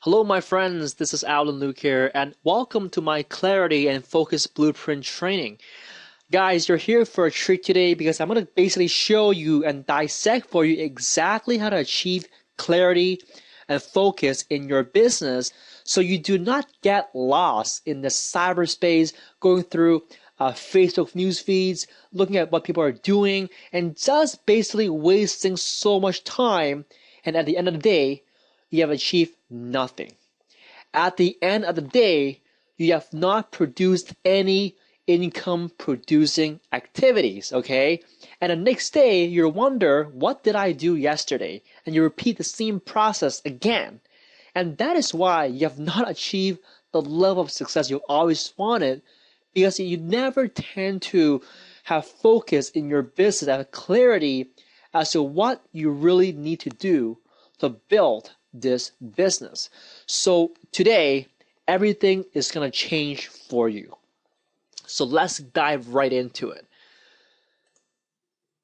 Hello, my friends. This is Alan Luke here, and welcome to my Clarity and Focus Blueprint training. Guys, you're here for a treat today because I'm going to basically show you and dissect for you exactly how to achieve clarity and focus in your business so you do not get lost in the cyberspace going through Facebook news feeds, looking at what people are doing, and just basically wasting so much time. And at the end of the day, you have achieved nothing. At the end of the day, you have not produced any income producing activities, okay? And the next day, you wonder, what did I do yesterday? And you repeat the same process again. And that is why you have not achieved the level of success you always wanted, because you never tend to have focus in your business, have clarity as to what you really need to do to build this business. So today, everything is going to change for you. So let's dive right into it.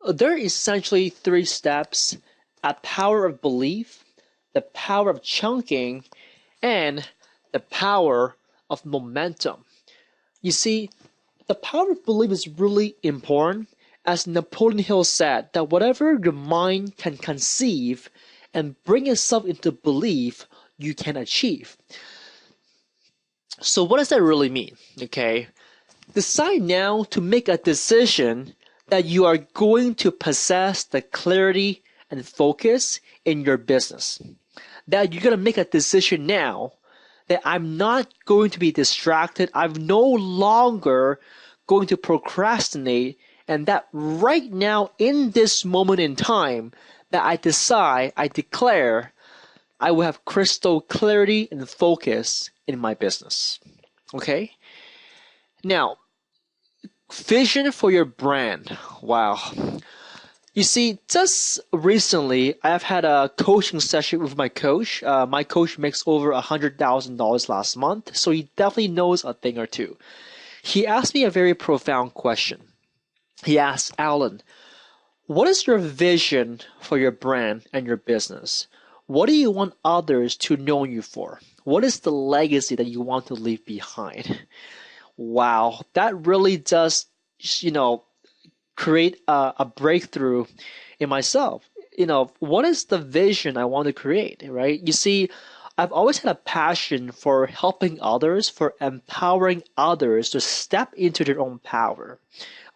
There are essentially three steps: a power of belief, the power of chunking, and the power of momentum. You see, the power of belief is really important. As Napoleon Hill said, that whatever your mind can conceive and bring yourself into belief, you can achieve. So what does that really mean? Okay, decide now to make a decision that you are going to possess the clarity and focus in your business. That you're going to make a decision now that I'm not going to be distracted. I'm no longer going to procrastinate, and that right now in this moment in time that I declare I will have crystal clarity and focus in my business. Okay? Now, vision for your brand. Wow. You see, just recently, I've had a coaching session with my coach. My coach makes over $100,000 last month, so he definitely knows a thing or two. He asked me a very profound question. He asked, Alan, what is your vision for your brand and your business? What do you want others to know you for? What is the legacy that you want to leave behind? Wow, that really does, create a breakthrough in myself. What is the vision I want to create, right? You see, I've always had a passion for helping others, for empowering others to step into their own power.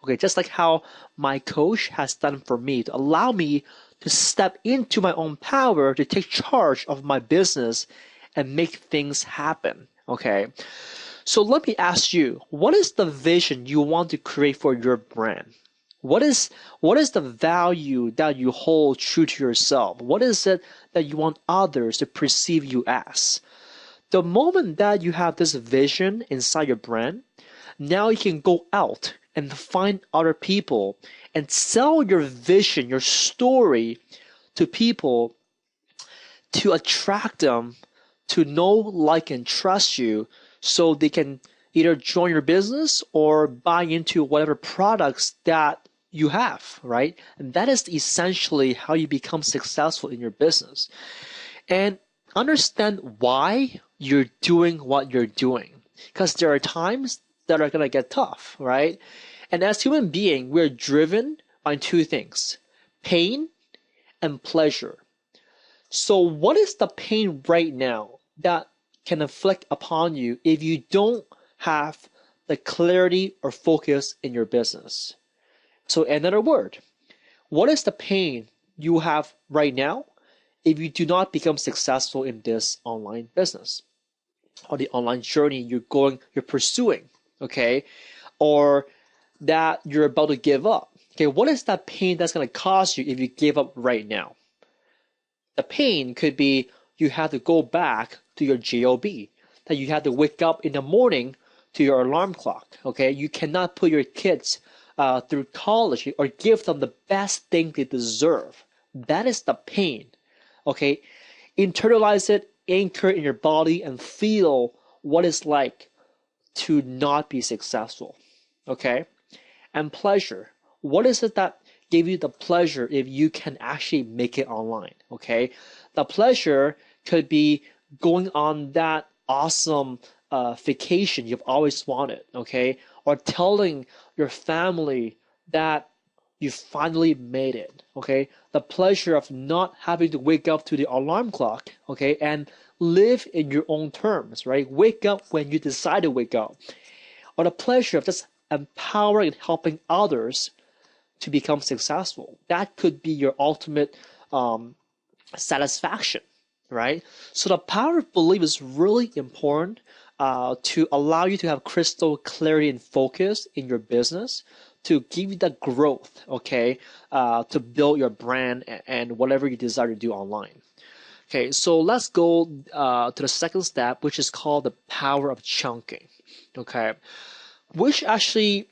Okay, just like how my coach has done for me to allow me to step into my own power, to take charge of my business and make things happen. Okay, so let me ask you, what is the vision you want to create for your brand? What is the value that you hold true to yourself? What is it that you want others to perceive you as? The moment that you have this vision inside your brand, now you can go out and find other people and sell your vision, your story to people to attract them to know, like, and trust you so they can either join your business or buy into whatever products that you have, right? And that is essentially how you become successful in your business. And understand why you're doing what you're doing. Because there are times that are going to get tough, right? And as human beings, we're driven by two things: pain and pleasure. So what is the pain right now that can inflict upon you if you don't have the clarity or focus in your business? So another word, what is the pain you have right now if you do not become successful in this online business or the online journey you're pursuing, okay? Or that you're about to give up. Okay, what is that pain that's going to cause you if you give up right now? The pain could be you have to go back to your job, that you have to wake up in the morning to your alarm clock, okay? You cannot put your kids through college or give them the best thing they deserve. That is the pain, okay? Internalize it, anchor it in your body, and feel what it's like to not be successful, okay? And pleasure. What is it that gave you the pleasure if you can actually make it online, okay? The pleasure could be going on that awesome vacation you've always wanted, okay? Or telling your family that you finally made it, okay? The pleasure of not having to wake up to the alarm clock, okay? And live in your own terms, right? Wake up when you decide to wake up. Or the pleasure of just empowering and helping others to become successful. That could be your ultimate satisfaction, right? So the power of belief is really important to allow you to have crystal clarity and focus in your business, to give you that growth, okay, to build your brand and whatever you desire to do online. Okay, so let's go to the second step, which is called the power of chunking, okay, which actually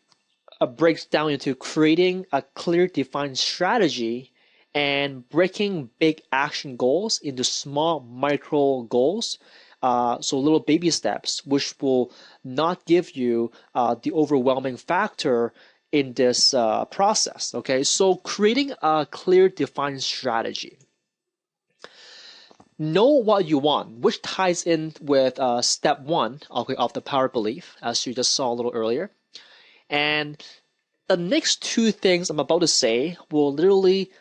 breaks down into creating a clear, defined strategy and breaking big action goals into small micro goals. So little baby steps, which will not give you the overwhelming factor in this process. Okay, so creating a clear, defined strategy. Know what you want, which ties in with step one, okay, of the power belief, as you just saw a little earlier. And the next two things I'm about to say will literally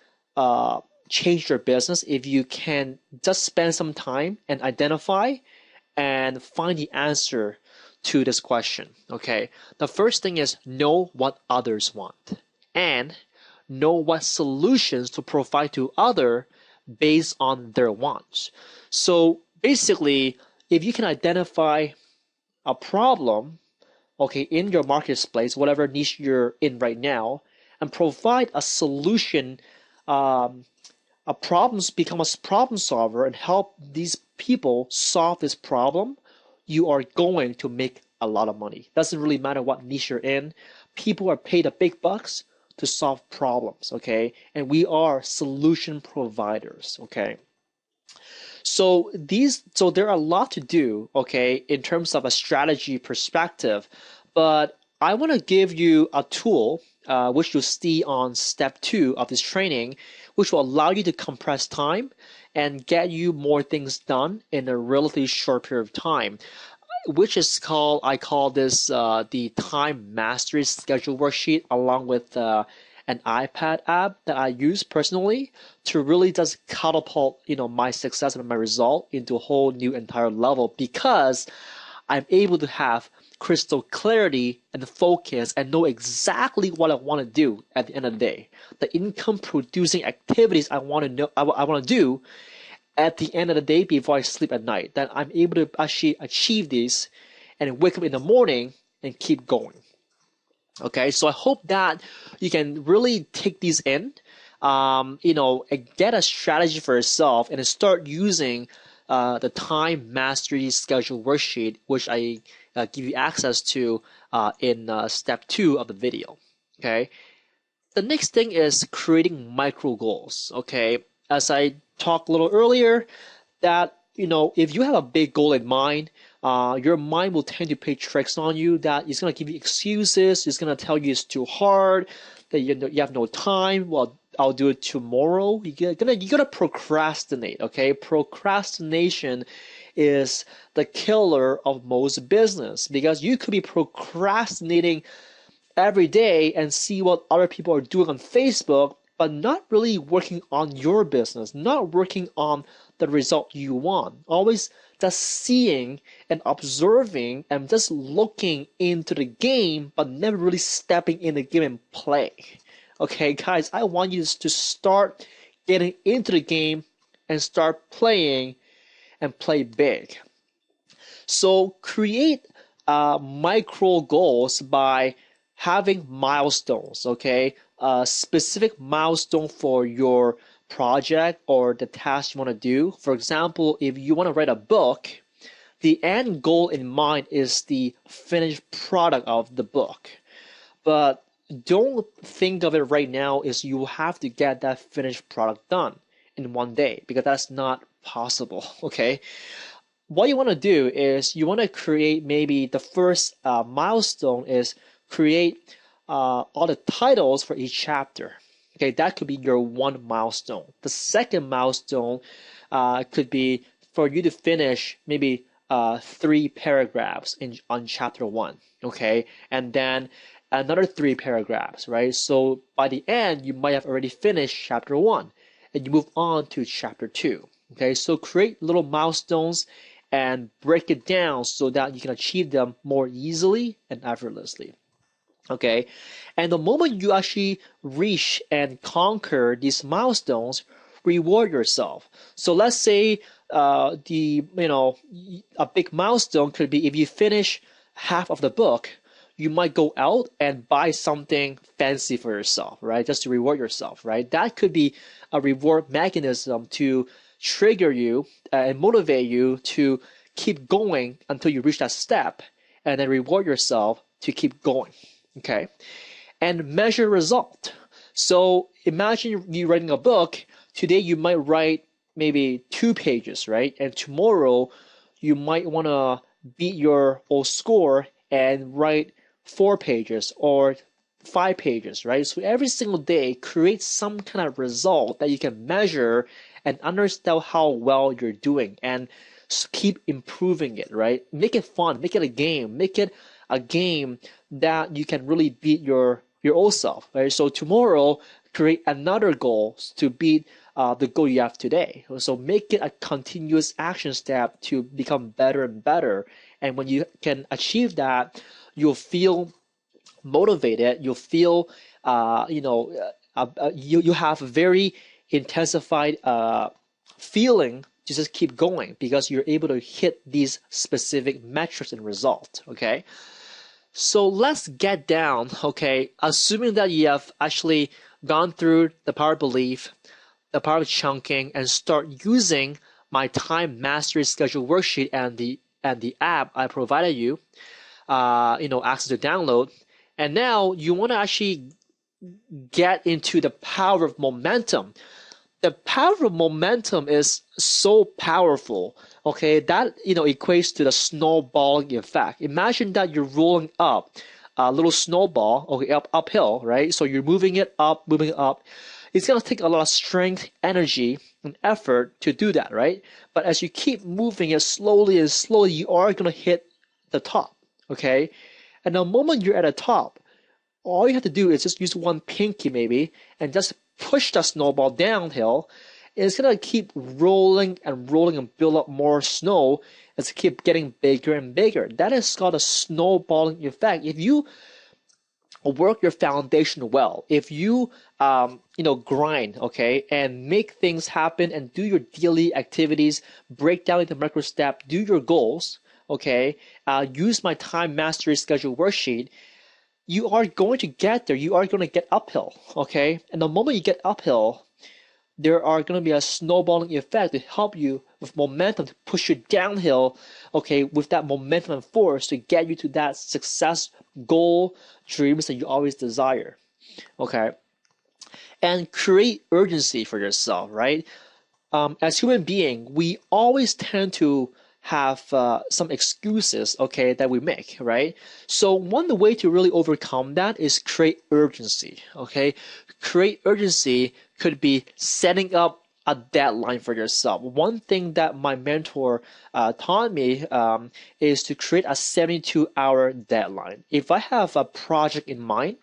change your business if you can just spend some time and identify and find the answer to this question. Okay, the first thing is know what others want and know what solutions to provide to others based on their wants. So basically, if you can identify a problem, okay, in your marketplace, whatever niche you're in right now, and provide a solution, a problems become a problem solver and help these people solve this problem, you are going to make a lot of money. Doesn't really matter what niche you're in. People are paid the big bucks to solve problems, okay? And we are solution providers, okay? So there are a lot to do, okay, in terms of a strategy perspective, but I want to give you a tool, which you'll see on step 2 of this training, which will allow you to compress time and get you more things done in a relatively short period of time, which is called, I call this the time mastery schedule worksheet, along with an iPad app that I use personally to really just catapult, my success and my result into a whole new entire level, because I'm able to have crystal clarity and focus and know exactly what I want to do at the end of the day. The income producing activities I want to know, I want to do at the end of the day before I sleep at night. That I'm able to actually achieve this and wake up in the morning and keep going. Okay, so I hope that you can really take these in, and get a strategy for yourself and start using the time mastery schedule worksheet, which I give you access to in step 2 of the video. Okay, the next thing is creating micro goals. Okay, as I talked a little earlier, that if you have a big goal in mind, your mind will tend to play tricks on you, that it's going to give you excuses, it's going to tell you it's too hard, that you have no time. Well, I'll do it tomorrow. You're gonna procrastinate, okay? Procrastination is the killer of most business, because you could be procrastinating every day and see what other people are doing on Facebook, but not really working on your business, not working on the result you want. Always just seeing and observing and just looking into the game, but never really stepping in the game and play. Okay, guys, I want you to start getting into the game and start playing and play big. So create micro goals by having milestones, okay? A specific milestone for your project or the task you want to do. For example, if you want to write a book, the end goal in mind is the finished product of the book. But don't think of it right now as you have to get that finished product done in one day, because that's not possible, okay? What you want to do is you want to create, maybe the first milestone is create all the titles for each chapter. Okay, that could be your one milestone. The second milestone could be for you to finish maybe 3 paragraphs on chapter 1, okay, and then another 3 paragraphs, right? So by the end, you might have already finished chapter 1, and you move on to chapter 2. Okay, so create little milestones and break it down so that you can achieve them more easily and effortlessly. Okay, and the moment you actually reach and conquer these milestones, reward yourself. So let's say a big milestone could be if you finish half of the book, you might go out and buy something fancy for yourself, right? Just to reward yourself, right? That could be a reward mechanism to trigger you and motivate you to keep going until you reach that step, and then reward yourself to keep going. Okay, and measure result. So imagine you writing a book. Today you might write maybe 2 pages, right? And tomorrow you might want to beat your old score and write 4 pages or 5 pages, right? So every single day create some kind of result that you can measure and understand how well you're doing, and keep improving it, right? Make it fun, make it a game, make it a game that you can really beat your old self, right? So tomorrow, create another goal to beat the goal you have today. So make it a continuous action step to become better and better. And when you can achieve that, you'll feel motivated. You'll feel, you have a very intensified feeling to just keep going because you're able to hit these specific metrics and results. Okay. So let's get down, okay, assuming that you have actually gone through the power of belief, the power of chunking, and start using my time mastery schedule worksheet and the app I provided you, access to download. And now you want to actually get into the power of momentum. The power of momentum is so powerful, okay, that equates to the snowballing effect. Imagine that you're rolling up a little snowball, okay, uphill, right? So you're moving it up, moving it up. It's gonna take a lot of strength, energy, and effort to do that, right? But as you keep moving it slowly and slowly, you are gonna hit the top, okay? And the moment you're at the top, all you have to do is just use one pinky maybe and just push the snowball downhill. It's gonna keep rolling and rolling and build up more snow. It's keep getting bigger and bigger. That is called a snowballing effect. If you work your foundation well, if you grind, okay, and make things happen and do your daily activities, break down into micro steps, do your goals, okay, use my time mastery schedule worksheet, you are going to get there. You are going to get uphill, okay? And the moment you get uphill, there are going to be a snowballing effect to help you with momentum to push you downhill, okay, with that momentum and force to get you to that success, goal, dreams that you always desire, okay? And create urgency for yourself, right? As human beings, we always tend to have some excuses, okay, that we make, right? So one way to really overcome that is create urgency, okay? Create urgency could be setting up a deadline for yourself. One thing that my mentor taught me is to create a 72-hour deadline. If I have a project in mind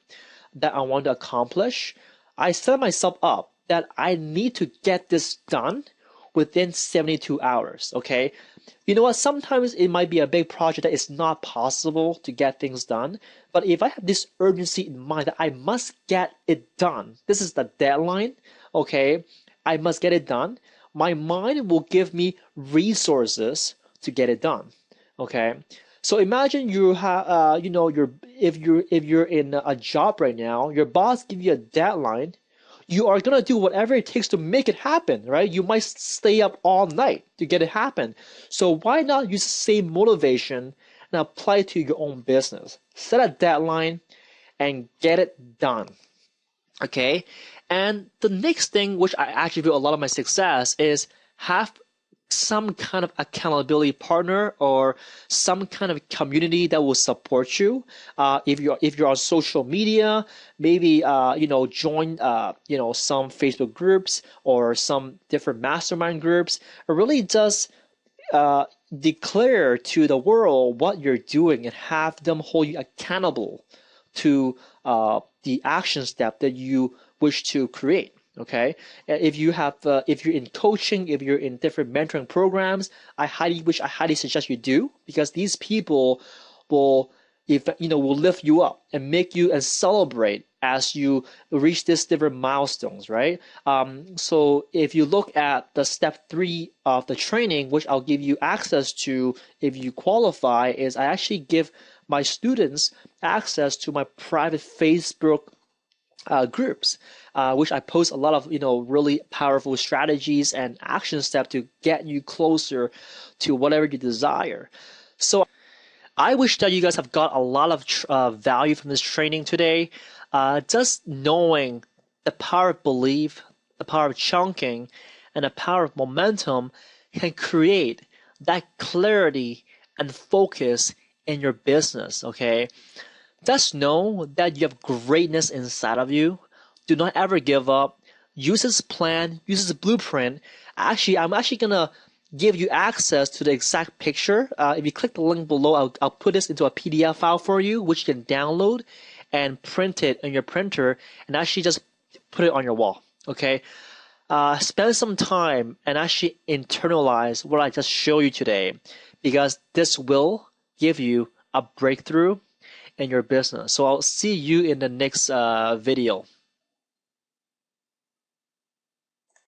that I want to accomplish, I set myself up that I need to get this done within 72 hours, okay? You know what? Sometimes it might be a big project that is not possible to get things done. But if I have this urgency in mind that I must get it done, this is the deadline, okay? I must get it done. My mind will give me resources to get it done, okay? So imagine you have, if you're in a job right now, your boss give you a deadline. You are going to do whatever it takes to make it happen, right? You might stay up all night to get it happen. So why not use the same motivation and apply it to your own business? Set a deadline and get it done, okay? And the next thing, which I attribute a lot of my success, is have some kind of accountability partner or some kind of community that will support you. If you're on social media, maybe join some Facebook groups or some different mastermind groups, or really just declare to the world what you're doing and have them hold you accountable to the action step that you wish to create. Okay, if you have, if you're in coaching, if you're in different mentoring programs, I highly suggest you do, because these people will, if you know, will lift you up and make you and celebrate as you reach these different milestones, right? So if you look at the step 3 of the training, which I'll give you access to if you qualify, is I actually give my students access to my private Facebook groups, which I post a lot of really powerful strategies and action steps to get you closer to whatever you desire. So I wish that you guys have got a lot of value from this training today. Just knowing the power of belief, the power of chunking, and the power of momentum can create that clarity and focus in your business, okay? Just know that you have greatness inside of you. Do not ever give up. Use this plan, use this blueprint. Actually, I'm actually gonna give you access to the exact picture. If you click the link below, I'll put this into a PDF file for you, which you can download and print it in your printer and actually just put it on your wall. Okay. Spend some time and actually internalize what I just showed you today, because this will give you a breakthrough in your business. So I'll see you in the next video.